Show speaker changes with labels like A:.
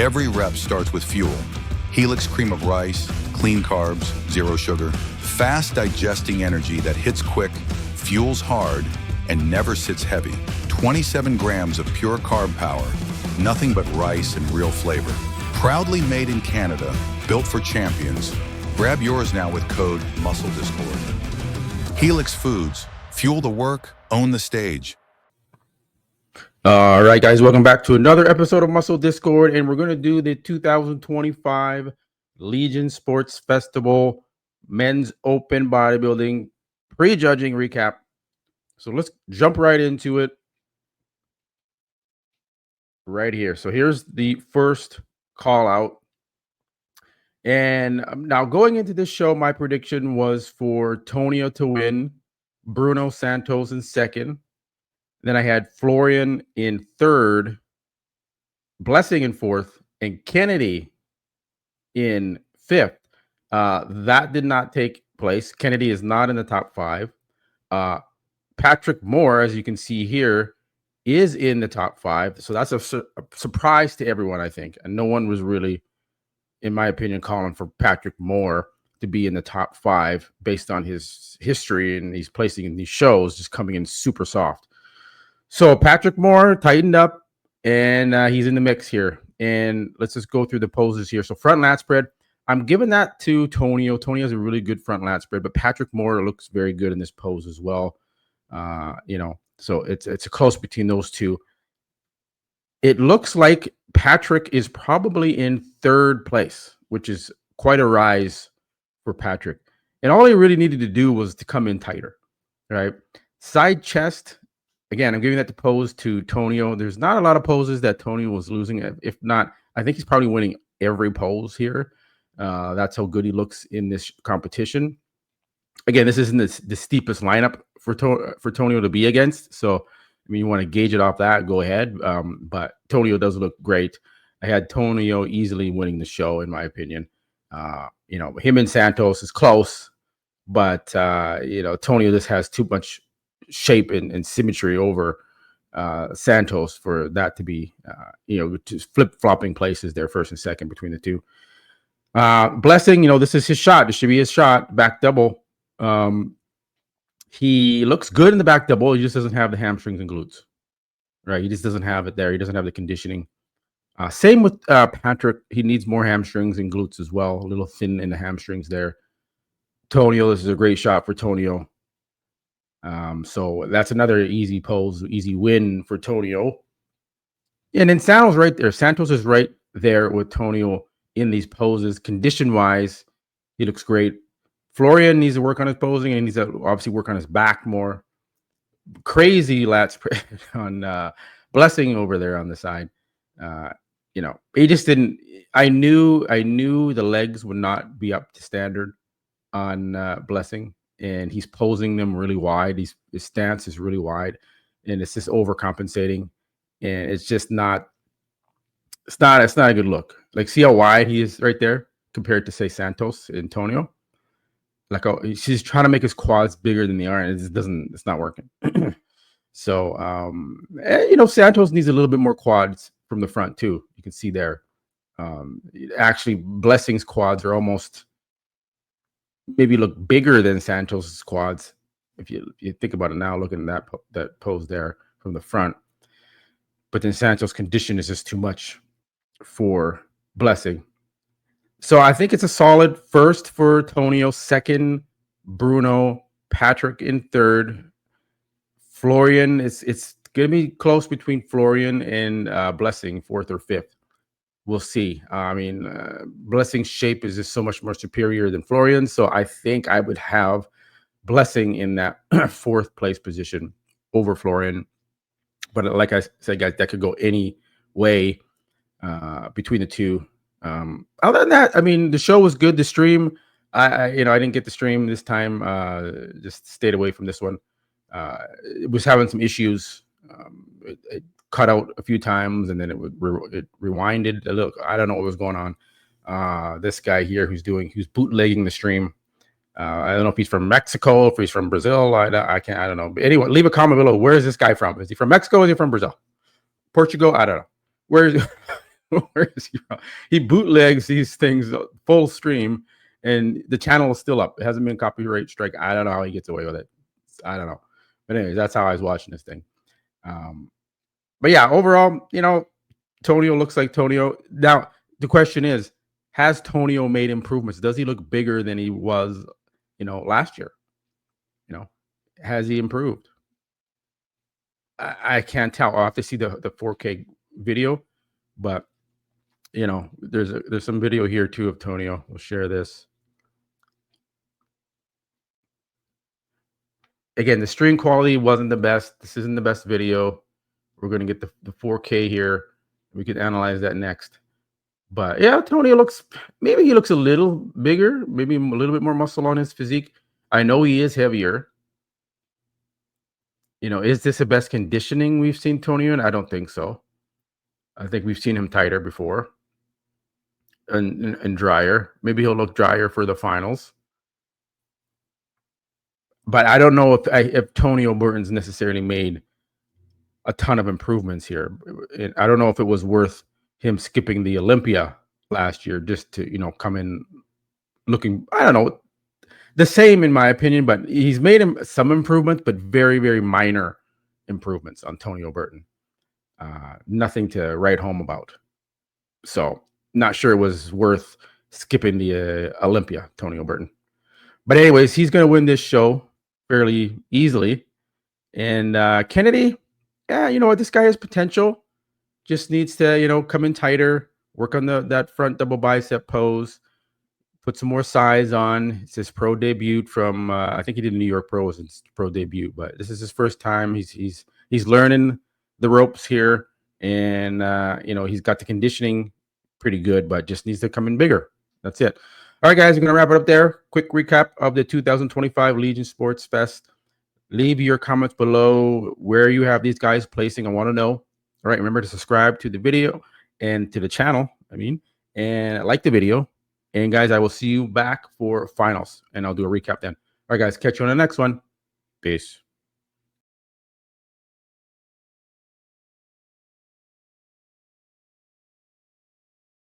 A: Every rep starts with fuel. Helix cream of rice, clean carbs, zero sugar, fast digesting energy that hits quick, fuels hard, and never sits heavy. 27 grams of pure carb power, nothing but rice and real flavor. Proudly made in Canada, built for champions. Grab yours now with code MuscleDiscord. Helix Foods, fuel the work, own the stage.
B: All right, guys, welcome back to another episode of Muscle Discord, and we're going to do the 2025 Legion Sports Festival Men's Open Bodybuilding Prejudging recap. So let's jump right into it right here. So here's the first call out. And now going into this show, my prediction was for Tonio to win, Bruno Santos in second. Then I had Florian in third, Blessing in fourth, and Kennedy in fifth. That did not take place. Kennedy is not in the top five. Patrick Moore, as you can see here, is in the top five. So that's a surprise to everyone, I think. And no one was really, in my opinion, calling for Patrick Moore to be in the top five based on his history and he's placing in these shows, just coming in super soft. So Patrick Moore tightened up and he's in the mix here. And let's just go through the poses here. So front lat spread, I'm giving that to Tonio. Tonio has a really good front lat spread, but Patrick Moore looks very good in this pose as well. So it's a close between those two. It looks like Patrick is probably in third place, which is quite a rise for Patrick. And all he really needed to do was to come in tighter, right? Side chest, again, I'm giving that to pose to Tonio. There's not a lot of poses that Tonio was losing. If not, I think he's probably winning every pose here. That's how good he looks in this competition. Again, this isn't the steepest lineup for Tonio to be against. So, I mean, you want to gauge it off that, go ahead. But Tonio does look great. I had Tonio easily winning the show, in my opinion. Him and Santos is close, but, Tonio just has too much shape and symmetry over Santos for that to be, just flip-flopping places there, first and second between the two. Blessing, this is his shot. This should be his shot. Back double. He looks good in the back double. He just doesn't have the hamstrings and glutes, right? He just doesn't have it there. He doesn't have the conditioning. Same with Patrick. He needs more hamstrings and glutes as well. A little thin in the hamstrings there. Tonio, this is a great shot for Tonio. So that's another easy pose, easy win for Tonio. And then Santos right there. Santos is right there with Tonio in these poses. Condition-wise, he looks great. Florian needs to work on his posing and he needs to obviously work on his back more. Crazy lat spread on Blessing over there on the side. He just didn't. I knew the legs would not be up to standard on Blessing, and he's posing them really wide. His stance is really wide, and it's just overcompensating, and it's just not. It's not a good look. Like, see how wide he is right there compared to, say, Santos and Tonio. Like, she's trying to make his quads bigger than they are, and it's not working. So, Santos needs a little bit more quads from the front too. You can see there. Actually, Blessing's quads are almost maybe look bigger than Santos's quads. If you think about it now, looking at that pose there from the front. But then Santos' condition is just too much for Blessing. So I think it's a solid first for Tonio, second Bruno, Patrick in third. Florian, it's going to be close between Florian and Blessing, fourth or fifth. We'll see. Blessing's shape is just so much more superior than Florian, so I think I would have Blessing in that fourth place position over Florian. But like I said, guys, that could go any way between the two. Other than that, the show was good. The stream, I didn't get the stream this time. Just stayed away from this one. It was having some issues. It cut out a few times, and then it rewinded a little. I don't know what was going on. This guy here who's bootlegging the stream. I don't know if he's from Mexico, if he's from Brazil. I don't know. But anyway, leave a comment below. Where is this guy from? Is he from Mexico? Or is he from Brazil? Portugal? I don't know. Where is Where is he from? He bootlegs these things full stream, and the channel is still up. It hasn't been copyright strike. I don't know how he gets away with it. I don't know. But anyways, that's how I was watching this thing. But yeah, overall, Tonio looks like Tonio. Now, the question is, has Tonio made improvements? Does he look bigger than he was, last year? Has he improved? I can't tell. I'll have to see the 4K video, but there's some video here too of Tonio. We'll share this. Again, the stream quality wasn't the best. This isn't the best video. We're going to get the 4K here. We can analyze that next. But yeah, Tonio maybe he looks a little bigger, maybe a little bit more muscle on his physique. I know he is heavier. Is this the best conditioning we've seen Tonio in? I don't think so. I think we've seen him tighter before and drier. Maybe he'll look drier for the finals. But I don't know if Tonio Burton's necessarily made a ton of improvements here. I don't know if it was worth him skipping the Olympia last year just to, come in looking, I don't know, the same in my opinion, but he's made some improvements, but very, very minor improvements on Tonio Burton. Nothing to write home about. So not sure it was worth skipping the Olympia, Tonio Burton. But anyways, he's going to win this show fairly easily. And Kennedy, yeah, you know what? This guy has potential. Just needs to, come in tighter, work on that front double bicep pose, put some more size on. It's his pro debut from, I think he did New York Pro as his pro debut, but this is his first time. He's learning the ropes here, and he's got the conditioning pretty good, but just needs to come in bigger. That's it. All right, guys, we're gonna wrap it up there. Quick recap of the 2025 Legion Sports Fest. Leave your comments below where you have these guys placing. I want to know. All right, remember to subscribe to the video and to the channel. And like the video. And guys, I will see you back for finals, and I'll do a recap then. All right, guys, catch you on the next one. Peace.